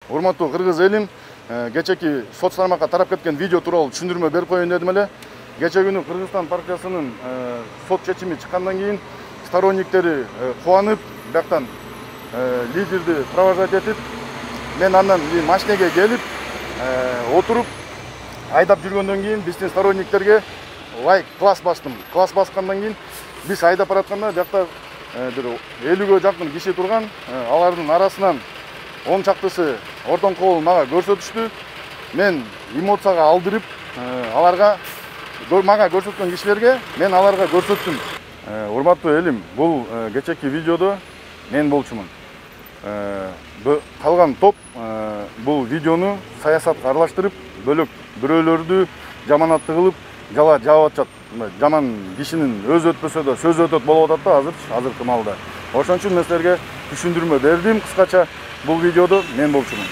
Урматтуу кыргыз элим, кечеки соц тармакка тарап кеткен видео тууралуу түшүндүрмө берип коеюн дедим эле. Кече күнү Кыргызстан партиясынын сот чечими чыккандан кийин сторонниктери кубанып, бияктан лидерди провожать этип, мен андан машинеге келип, отуруп, айдап жүргөндөн кийин биздин сторонниктерге лайк класс бастым. Класс баскандан кийин биз айдап баратканда биякта бир 50ге жакын киши турган, алардын арасынан 10 чактысы ортон кол мага көрсөтүштү. Мен эмоцияга алдырып, аларга мага көрсөткөн кишилерге мен аларга көрсөттүм. Урматтуу элим, бул кечеки видеодо мен болчумун. Калган топ бул видеону саясатка аралаштырып, бөлөк бирөөлөрдү жаманатты кылып, жала жаап атышат. Жаман кишинин өзү өтпөсө да сөзү өтөт болуп атат да азыркы маалда. Ошон үчүн мен силерге түшүндүрмө бердим кыскача. Бул видеодо мен болчумун.